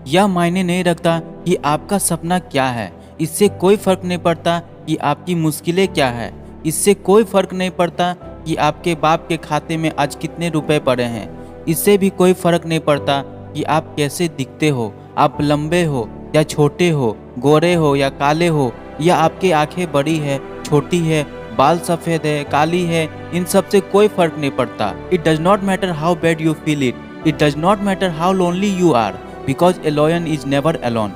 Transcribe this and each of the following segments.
यह मायने नहीं रखता कि आपका सपना क्या है। इससे कोई फर्क नहीं पड़ता कि आपकी मुश्किलें क्या है। इससे कोई फर्क नहीं पड़ता कि आपके बाप के खाते में आज कितने रुपए पड़े हैं। इससे भी कोई फर्क नहीं पड़ता कि आप कैसे दिखते हो, आप लंबे हो या छोटे हो, गोरे हो या काले हो, या आपकी आंखें बड़ी है, छोटी है, बाल सफ़ेद है, काली है। इन सब से कोई फर्क नहीं पड़ता। It does not matter how bad you feel it. It does not matter how lonely you are, because a lion is never alone.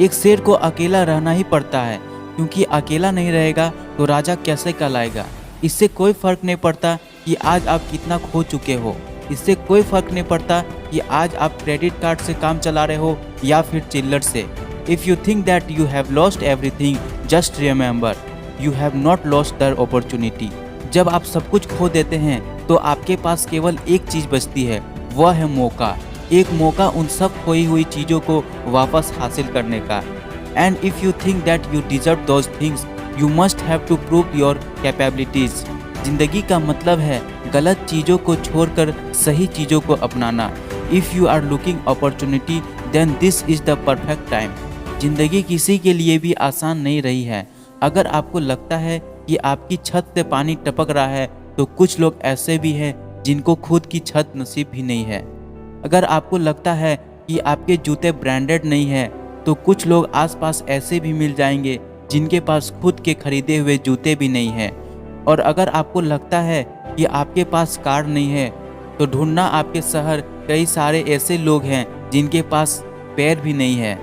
एक शेर को अकेला रहना ही पड़ता है, क्योंकि अकेला नहीं रहेगा तो राजा कैसे कहलाएगा। इससे कोई फर्क नहीं पड़ता कि आज आप कितना खो चुके हो। इससे कोई फर्क नहीं पड़ता कि आज आप क्रेडिट कार्ड से काम चला रहे हो या फिर चिल्लर से। If you think that you have lost everything, just remember you have not lost the opportunity. जब आप सब कुछ खो देते हैं तो आपके पास केवल एक चीज़ बचती है, वह है मौका। एक मौका उन सब खोई हुई चीज़ों को वापस हासिल करने का। And if you think that you deserve those things, you must have to prove your capabilities. जिंदगी का मतलब है गलत चीज़ों को छोड़कर सही चीज़ों को अपनाना। If you are looking opportunity, then this is the perfect time. जिंदगी किसी के लिए भी आसान नहीं रही है। अगर आपको लगता है कि आपकी छत से पानी टपक रहा है, तो कुछ लोग ऐसे भी हैं जिनको खुद की छत नसीब भी नहीं है। अगर आपको लगता है कि आपके जूते ब्रांडेड नहीं हैं, तो कुछ लोग आसपास ऐसे भी मिल जाएंगे जिनके पास खुद के खरीदे हुए जूते भी नहीं हैं। और अगर आपको लगता है कि आपके पास कार नहीं है, तो ढूंढना आपके शहर कई सारे ऐसे लोग हैं जिनके पास पैर भी नहीं है।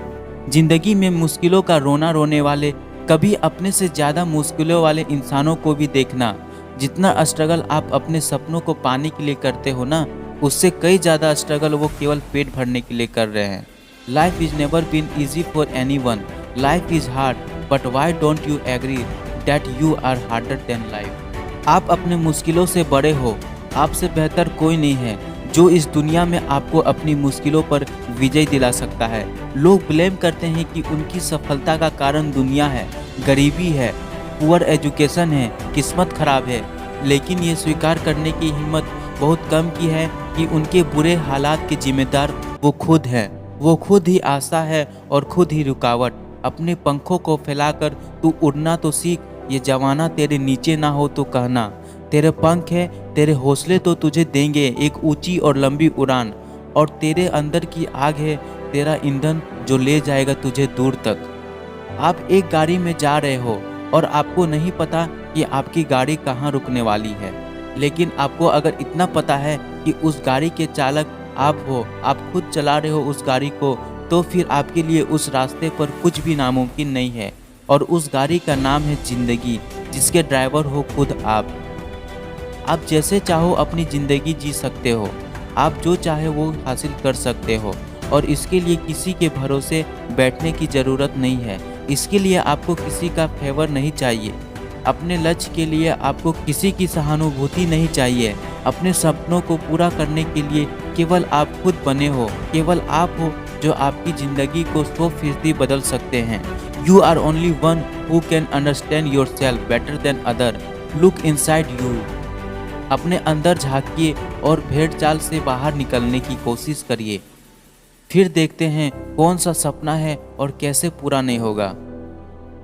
जिंदगी में मुश्किलों का रोना रोने वाले, कभी अपने से ज़्यादा मुश्किलों वाले इंसानों को भी देखना। जितना स्ट्रगल आप अपने सपनों को पाने के लिए करते हो ना, उससे कई ज़्यादा स्ट्रगल वो केवल पेट भरने के लिए कर रहे हैं। Life is never been easy for anyone. Life is hard, but why don't you agree that you are harder than life. आप अपने मुश्किलों से बड़े हो। आपसे बेहतर कोई नहीं है जो इस दुनिया में आपको अपनी मुश्किलों पर विजय दिला सकता है। लोग ब्लेम करते हैं कि उनकी सफलता का कारण दुनिया है, गरीबी है, पुअर एजुकेशन है, किस्मत खराब है, लेकिन ये स्वीकार करने की हिम्मत बहुत कम की है कि उनके बुरे हालात के जिम्मेदार वो खुद हैं। वो खुद ही आशा है और खुद ही रुकावट। अपने पंखों को फैलाकर तू उड़ना तो सीख, ये जमाना तेरे नीचे ना हो तो कहना। तेरे पंख है, तेरे हौसले तो तुझे देंगे एक ऊंची और लंबी उड़ान, और तेरे अंदर की आग है तेरा ईंधन जो ले जाएगा तुझे दूर तक। आप एक गाड़ी में जा रहे हो और आपको नहीं पता कि आपकी गाड़ी कहाँ रुकने वाली है, लेकिन आपको अगर इतना पता है कि उस गाड़ी के चालक आप हो, आप खुद चला रहे हो उस गाड़ी को, तो फिर आपके लिए उस रास्ते पर कुछ भी नामुमकिन नहीं है। और उस गाड़ी का नाम है ज़िंदगी, जिसके ड्राइवर हो खुद आप। आप जैसे चाहो अपनी ज़िंदगी जी सकते हो। आप जो चाहे वो हासिल कर सकते हो, और इसके लिए किसी के भरोसे बैठने की ज़रूरत नहीं है। इसके लिए आपको किसी का फेवर नहीं चाहिए। अपने लक्ष्य के लिए आपको किसी की सहानुभूति नहीं चाहिए। अपने सपनों को पूरा करने के लिए केवल आप खुद बने हो। केवल आप हो जो आपकी ज़िंदगी को 100% बदल सकते हैं। You are only one who can understand yourself better than other. Look inside you. अपने अंदर झांकिए और भेड़ चाल से बाहर निकलने की कोशिश करिए। फिर देखते हैं कौन सा सपना है और कैसे पूरा नहीं होगा।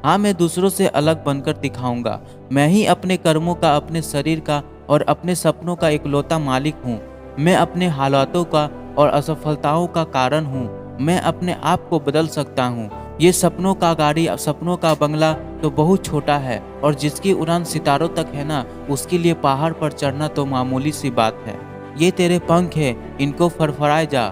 हाँ, मैं दूसरों से अलग बनकर दिखाऊंगा। मैं ही अपने कर्मों का, अपने शरीर का और अपने सपनों का इकलौता मालिक हूँ। मैं अपने हालातों का और असफलताओं का कारण हूँ। मैं अपने आप को बदल सकता हूँ। ये सपनों का गाड़ी, सपनों का बंगला तो बहुत छोटा है, और जिसकी उड़ान सितारों तक है ना, उसके लिए पहाड़ पर चढ़ना तो मामूली सी बात है। ये तेरे पंख है, इनको फड़फड़ाए जा।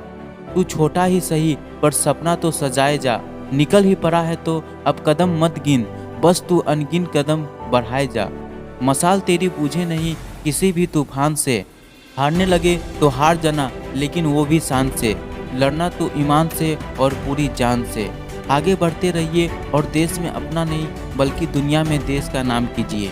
तू छोटा ही सही, पर सपना तो सजाए जा। निकल ही पड़ा है तो अब कदम मत गिन, बस तू अनगिन कदम बढ़ाए जा। मसाल तेरी बूझे नहीं किसी भी तूफान से। हारने लगे तो हार जाना, लेकिन वो भी शान से। लड़ना तो ईमान से और पूरी जान से। आगे बढ़ते रहिए और देश में अपना नहीं बल्कि दुनिया में देश का नाम कीजिए।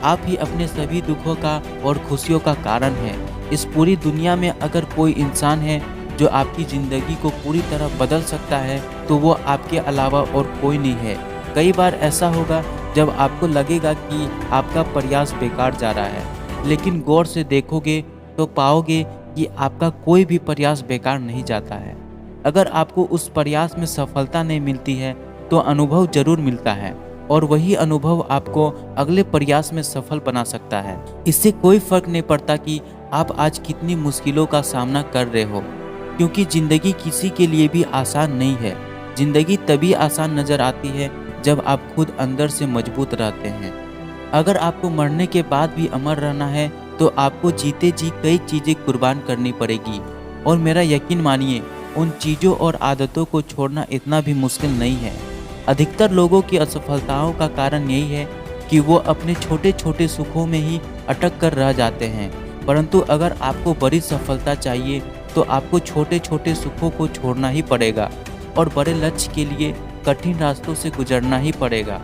आप ही अपने सभी दुखों का और खुशियों का कारण है। इस पूरी दुनिया में अगर कोई इंसान है जो आपकी ज़िंदगी को पूरी तरह बदल सकता है, तो वो आपके अलावा और कोई नहीं है। कई बार ऐसा होगा जब आपको लगेगा कि आपका प्रयास बेकार जा रहा है, लेकिन गौर से देखोगे तो पाओगे कि आपका कोई भी प्रयास बेकार नहीं जाता है। अगर आपको उस प्रयास में सफलता नहीं मिलती है तो अनुभव जरूर मिलता है और वही अनुभव आपको अगले प्रयास में सफल बना सकता है। इससे कोई फर्क नहीं पड़ता कि आप आज कितनी मुश्किलों का सामना कर रहे हो, क्योंकि जिंदगी किसी के लिए भी आसान नहीं है। जिंदगी तभी आसान नजर आती है जब आप खुद अंदर से मजबूत रहते हैं। अगर आपको मरने के बाद भी अमर रहना है तो आपको जीते जी कई चीज़ें कुर्बान करनी पड़ेगी। और मेरा यकीन मानिए, उन चीज़ों और आदतों को छोड़ना इतना भी मुश्किल नहीं है। अधिकतर लोगों की असफलताओं का कारण यही है कि वो अपने छोटे छोटे सुखों में ही अटक कर रह जाते हैं। परंतु अगर आपको बड़ी सफलता चाहिए तो आपको छोटे छोटे सुखों को छोड़ना ही पड़ेगा और बड़े लक्ष्य के लिए कठिन रास्तों से गुजरना ही पड़ेगा।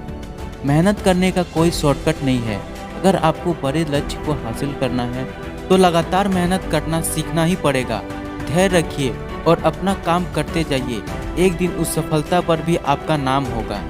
मेहनत करने का कोई शॉर्टकट नहीं है। अगर आपको बड़े लक्ष्य को हासिल करना है तो लगातार मेहनत करना सीखना ही पड़ेगा। धैर्य रखिए और अपना काम करते जाइए। एक दिन उस सफलता पर भी आपका नाम होगा।